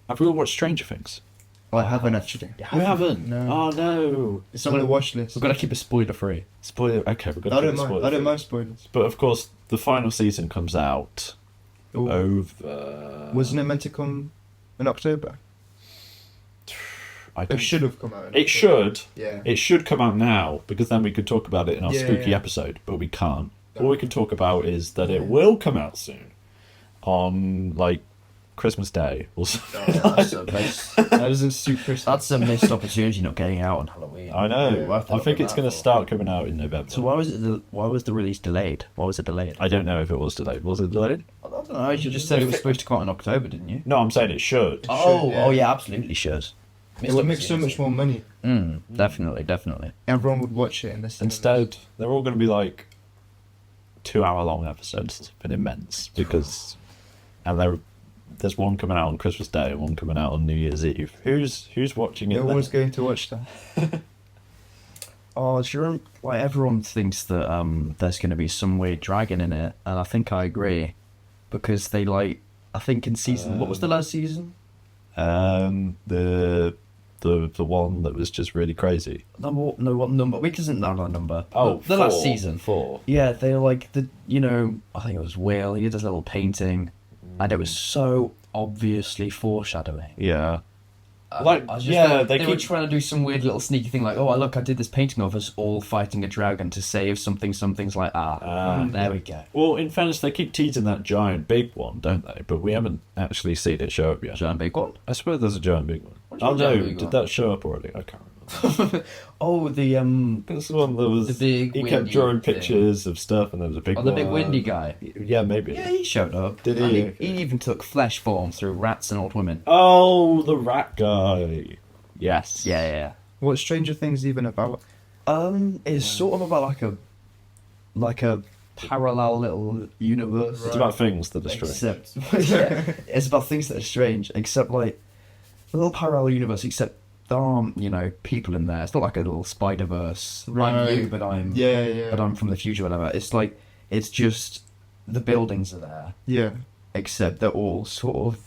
Have we all watched Stranger Things? I haven't actually. You haven't? No. Oh, no. It's on the watch list. We've got to keep it spoiler-free. Spoiler. Okay, we're going I to don't mind. I don't mind spoilers. But, of course, the final season comes out Ooh. over... Wasn't it meant to come in October? It should have come out. It should. Yeah. It should come out now, because then we could talk about it in our spooky episode, but we can't. All we can talk about is that it will come out soon. On, like, Christmas Day or something. That doesn't suit Christmas. That's a missed opportunity not getting out on Halloween. I know. Yeah, I think it's going to start coming out in November. So why was the release delayed? Why was it delayed? I don't know if it was delayed. Was it delayed? I don't know. You just said it was supposed to come out in October, didn't you? No, I'm saying it should. Oh, yeah, absolutely should. It would make so much more money. Definitely. Everyone would watch it in this. Instead, they're all going to be like 2-hour-long episodes. It's been immense because, and there's one coming out on Christmas Day and one coming out on New Year's Eve. Who's watching it? No one's going to watch that. Oh, sure. Like everyone thinks that there's going to be some weird dragon in it, and I think I agree, because they like. I think in season what was the last season? The one that was just really crazy. What number? Which isn't that our number? Oh, the last season. 4. Yeah, they like I think it was Will. He did this little painting, and it was so obviously foreshadowing. Yeah. They were trying to do some weird little sneaky thing, like, oh, look, I did this painting of us all fighting a dragon to save something's like, there we go. Well, in fairness, they keep teasing that giant big one, don't they? But we haven't actually seen it show up yet. Giant big one? I swear there's a giant big one. Oh no, did that show up already? I can't remember. Oh, the That's the one that was. The big he kept windy drawing thing. pictures of stuff, and there was a big. the big windy guy. Yeah, maybe. Yeah, he showed up. Did And he? He even took flesh form through rats and old women. Oh, the rat guy. Yes. Yeah. What's Stranger Things even about? It's sort of about like a parallel little universe. It's about things that are strange. Except, it's about things that are strange. Except like a little parallel universe. Except there aren't people in there. It's not like a little Spider-Verse. Right. I'm you, but I'm but I'm from the future. Whatever. It's like it's just the buildings are there. Yeah. Except they're all sort of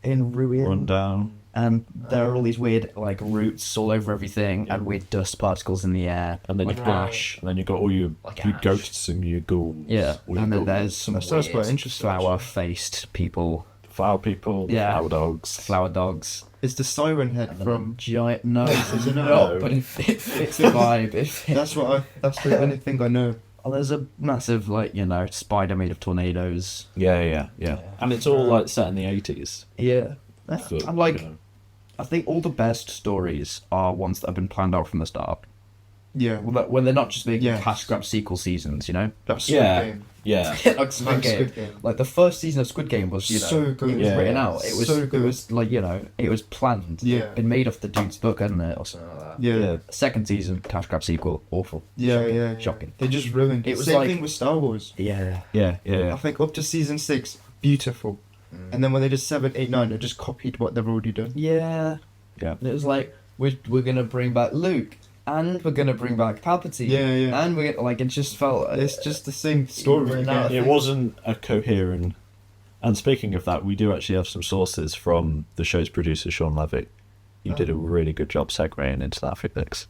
in ruin. Run down. And there are all these weird roots all over everything, and weird dust particles in the air, And then like you've got ash. And then you've got all your Like ash. ghosts and your ghouls. Yeah, Weird and then ghouls. there's some That sounds weird quite interesting, flower-faced people, flower people. Yeah. Flower dogs. flower dogs. It's the Siren Head from. Giant. No, Is it no, not? but it fits the vibe. It fits. That's the only thing I know. Oh, there's a massive spider made of tornadoes. Yeah. And it's all like set in the 80s. Yeah, So, I'm like. I think all the best stories are ones that have been planned out from the start. Yeah. When they're not just making Yes. cash grab sequel seasons, That's Yeah. Game. Yeah. like Squid Like Game. Squid Game. Like the first season of Squid Game was, So good. it was Yeah. written out. It was So good. It was it was planned. Yeah. Been made off the dude's book, hadn't it, or something like that. Yeah. Second season, cash grab sequel, awful. Yeah. Shocking. They just ruined it. It was Same like- thing with Star Wars. Yeah. I think up to season 6, beautiful. And then when they did 7, 8, 9, they just copied what they've already done. Yeah. Yeah. And it was like we're gonna bring back Luke, and we're gonna bring back Palpatine. Yeah. And we're it just felt It's just the same story. Right again. now. It wasn't a coherent. And speaking of that, we do actually have some sources from the show's producer, Sean Levy. You did a really good job segueing into that, Felix.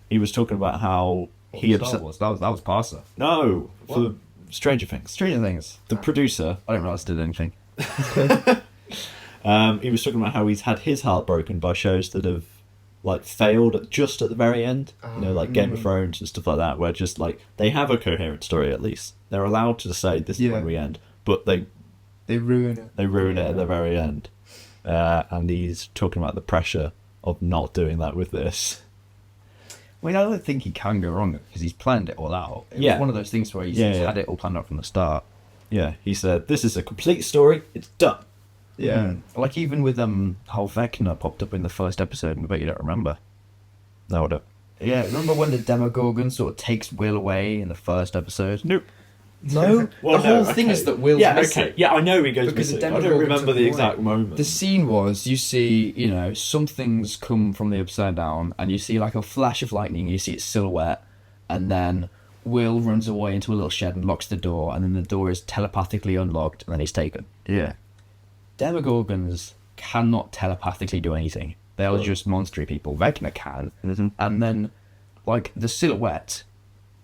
He was talking about how he had. Star Wars. That was Parser. No, for Stranger Things. Stranger Things. The producer, I didn't realize it did anything. he was talking about how he's had his heart broken by shows that have failed just at the very end. Like Game of Thrones and stuff like that, where just they have a coherent story at least. They're allowed to say this is when we end, but they ruin it. They ruin it at the very end. And he's talking about the pressure of not doing that with this. I mean, I don't think he can go wrong because he's planned it all out. It Yeah. was one of those things where he's had it all planned out from the start. Yeah, he said, this is a complete story, it's done. Yeah. Like even with how Vecna popped up in the first episode, and I bet you don't remember. No, I don't. Yeah, remember when the Demogorgon sort of takes Will away in the first episode? Nope. No? Well, the whole thing is that Will's missing. okay. Yeah, I know he goes Because the missing. I don't Demogorgon remember took the him exact away. moment. The scene was, you see, some things come from the upside down, and you see like a flash of lightning, you see its silhouette, and then Will runs away into a little shed and locks the door, and then the door is telepathically unlocked, and then he's taken. Yeah. Demogorgons cannot telepathically do anything. They are just monstery people. Vecna can. Mm-hmm. And then, like, the silhouette,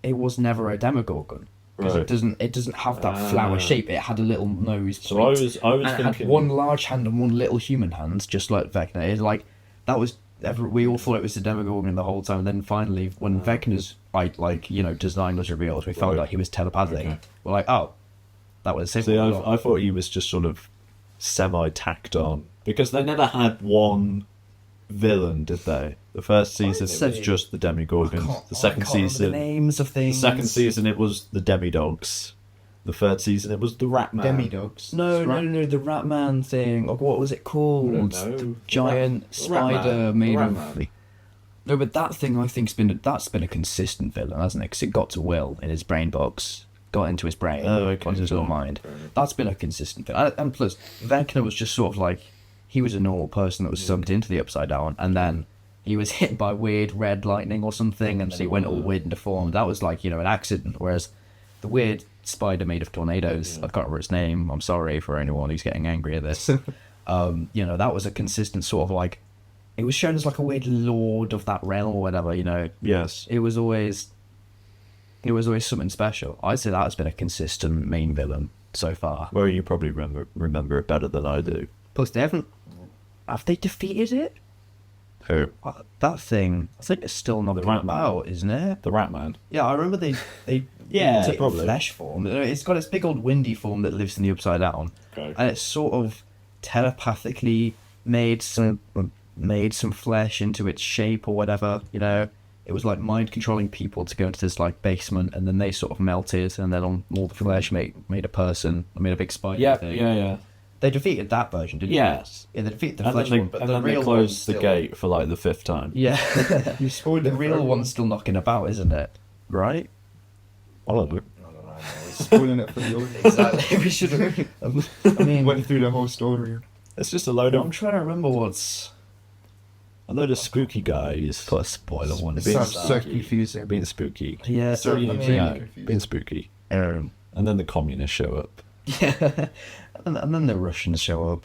it was never a Demogorgon. Because Right. it doesn't have that flower shape. It had a little nose. So I was and it had thinking one large hand and one little human hand, just like Vecna. It's like, that was... we all thought it was the Demogorgon the whole time. And then finally, when Vecna's, design was revealed, we found Right. out he was telepathic. Okay. We're like, oh, that was simple. See, I thought he was just sort of semi-tacked on. Because they never had one villain, did they? The first season, it was just the Demogorgons. The second the season... names of The things. second season, it was the Demidogs. The third season, it was the Ratman. Demidogs. No, the Ratman thing. Like, what was it called? I don't know. The giant The spider Ratman. made The of... Ratman. No, but that thing I think's been a consistent villain, hasn't it? Because it got to Will in his brain box, got into his brain, Oh, okay, got into his little cool. mind. That's been a consistent villain. And plus, Vecna was just sort of like, he was a normal person that was sucked into the Upside Down, and then he was hit by weird red lightning or something, and then he went all weird and deformed. That was like, an accident. Whereas the weird spider made of tornadoes, I can't remember its name. I'm sorry for anyone who's getting angry at this. That was a consistent sort of like, it was shown as like a weird lord of that realm or whatever. Yes. It was always something special. I'd say that has been a consistent main villain so far. Well, you probably remember it better than I do. Plus, they haven't. Have they defeated it? Who? That thing, I think it's still not The come Ratman. out, isn't it? The Ratman. Yeah, I remember they Yeah, took probably. flesh form. It's got its big old windy form that lives in the Upside Down, Okay. and it's sort of telepathically made some flesh into its shape or whatever. It was like mind controlling people to go into this like basement, and then they sort of melted, and then on all the flesh made a person. I made a big spider thing. Yeah. They defeated that version, didn't Yes. they? Yeah, they defeated the And flesh then, one, but and the then real they closed one's the still... gate for like the 5th time. Yeah, You spoiled the it for real everyone. one's still knocking about, isn't it? Right? I don't know. Spoiling it for the audience. Exactly. We should have. I mean, Went through the whole story. It's just a load I'm of trying to remember what's. spooky guys. Put a spoiler one. It Being sounds so spooky. confusing. Being spooky. Yeah, So you I need mean, to- Yeah, confused. being spooky. um, And then the communists show up. yeah, and then the Russians show up.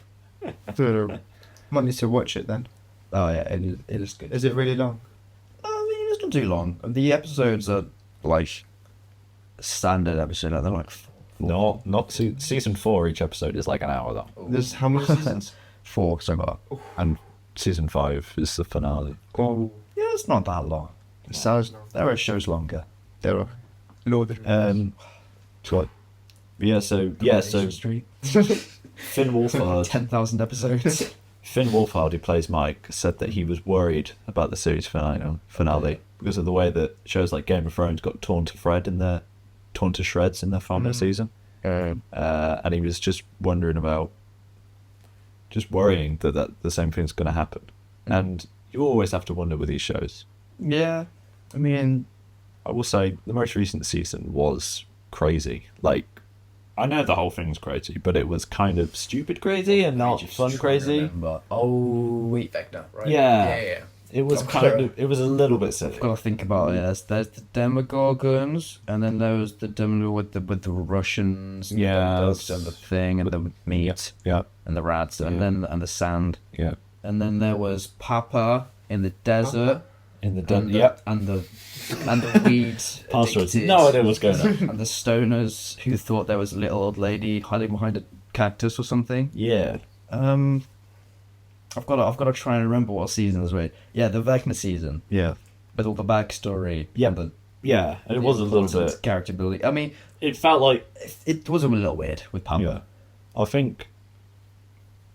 Might need to watch it then. Oh yeah, it is good. Is it really long? I mean, it's not too long. The episodes are like standard episode. They're like Not season 4. Each episode is like an hour though, There's how many seasons? 4 so far. and season 5 is the finale. Oh, Yeah, it's not that long. it sounds long. There are shows longer. There are. Lord of the So Street. Finn Wolfhard, 10,000 episodes. Finn Wolfhard, who plays Mike, said that he was worried about the series finale because of the way that shows like Game of Thrones got torn to shreds in their final season, and he was just worrying that the same thing's going to happen, and you always have to wonder with these shows. Yeah, I mean, I will say the most recent season was crazy. Like, I know the whole thing's crazy, but it was kind of stupid crazy and not fun crazy. Oh wait, Vecna, right? Yeah. It was it was a little bit silly. I've got to think about it. There's the Demogorgons, and then there was the Demo with the Russians, and Yeah, the dogs and the thing, and the meat, Yeah, and the rats, and Yeah. then and the sand, yeah. and then there was Papa in the desert, In the and the, yep. and the weeds. Pastor has addicted, no idea what's going on. and the stoners who thought there was a little old lady hiding behind a cactus or something. Yeah. I've got to try and remember what season it was with. Yeah, the Vecna season Yeah. with all the backstory. Yeah. and the Yeah. And it was a little important bit. character building. I mean, It felt like. it was a little weird with Papa. Yeah. I think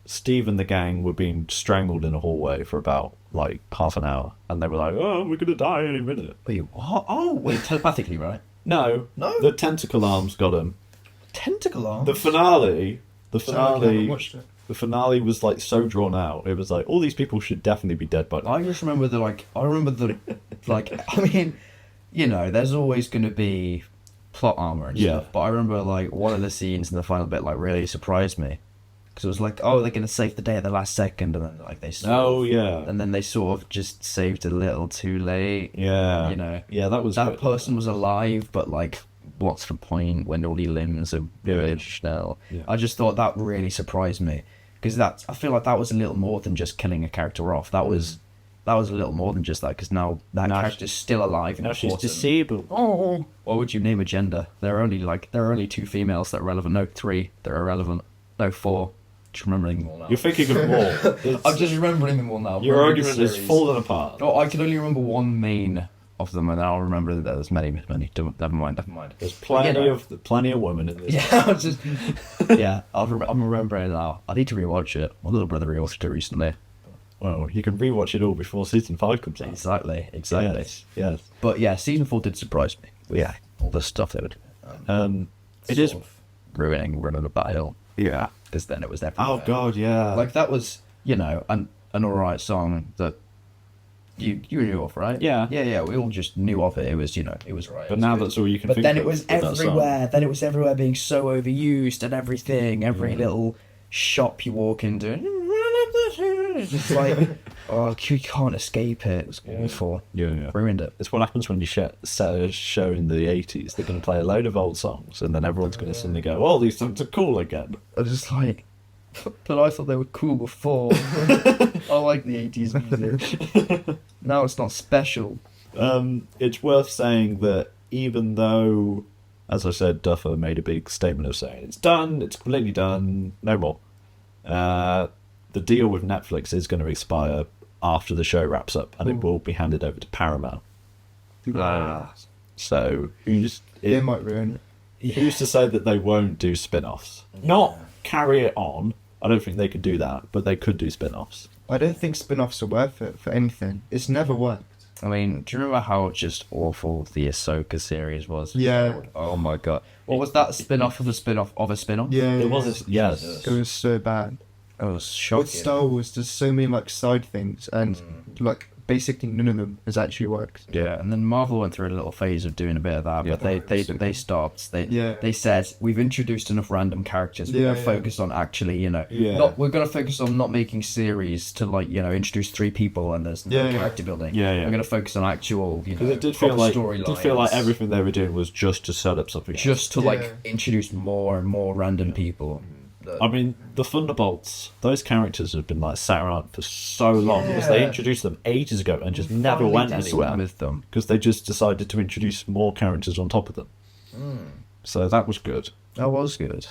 Steve and the gang were being strangled in a hallway for about like half an hour, and they were like, "Oh, we're gonna die any minute." Wait, what? Oh, wait, telepathically, right? No. No? The tentacle arms got him. Tentacle arm. The finale. The I haven't finale. watched it. The finale was like so drawn out. It was like all these people should definitely be dead by now. I just remember I mean, there's always going to be plot armor and Yeah. stuff, but I remember like one of the scenes in the final bit like really surprised me because it was like, oh, they're going to save the day at the last second, and then like they sort Oh of, yeah. and then they sort of just saved a little too late. Yeah. Yeah, that was That good. person was alive, but like, what's the point when all your limbs are rubbish now? Yeah. I just thought that really surprised me because I feel like that was a little more than just killing a character off. That was a little more than just that, because now that character's still alive and Now she's important. disabled. Oh, what would you name a gender? There are only 2 females that are relevant. No, 3 that are relevant. No, 4. Just remembering them all now. You're thinking of more. I'm just remembering them all now. Your Remembering argument the is series. falling apart. Oh, I can only remember one main of them, and then I'll remember that there's many. Never mind. There's plenty You know. plenty of women in this. Yeah, I'm remembering it now. I need to rewatch it. My little brother rewatched it recently. Well, you can rewatch it all before season 5 comes out. Exactly. Yes. But yeah, season 4 did surprise me. Yeah, all the stuff they were doing. It is ruining Running Up That Hill, Yeah. because then it was everywhere. Oh God, yeah. Like that was, an alright song that you knew of, right? Yeah. Yeah. We all just knew of it. It was, it was right. But now that's all you can But think then of it was with that song. everywhere. Then it was everywhere, being so overused and everything. Every little shop you walk into, it's just like, you can't escape it. It was awful. Yeah. Ruined it. It's what happens when you set a show in the 80s. They're going to play a load of old songs, and then everyone's going to suddenly go, "Oh, these songs are cool again." I just like, but I thought they were cool before. I like the 80s music. Now it's not special. It's worth saying that even though, as I said, Duffer made a big statement of saying it's done, it's completely done, no more. The deal with Netflix is going to expire after the show wraps up, and it will be handed over to Paramount. So It might ruin it. who's to say that they won't do spin-offs? Not carry it on. I don't think they could do that, but they could do spin-offs. I don't think spin-offs are worth it for anything. It's never worked. I mean, do you remember how just awful the Ahsoka series was? Yeah. Oh my god. What was that spin-off of a spin-off of a spin-off? Yeah. It was yes. It was so bad. It was shocking. With Star Wars, there's so many side things, and basically none of them has actually worked. Yeah, and then Marvel went through a little phase of doing a bit of that, Yeah. but they stopped. Yeah. They said, we've introduced enough random characters. We're Yeah, going to yeah. focus on actually, Yeah. we're going to focus on not making series to introduce 3 people and there's no Yeah, yeah. character building. Yeah, yeah. We're going to focus on actual, Because it did feel like storylines. everything they were doing was just to set up something. Just to Yeah. introduce more and more random people. I mean, the Thunderbolts, those characters have been sat around for so long because they Yeah. introduced them ages ago and just never Finally went did something anywhere with them. because they just decided to introduce more characters on top of them. So that was good. That was good.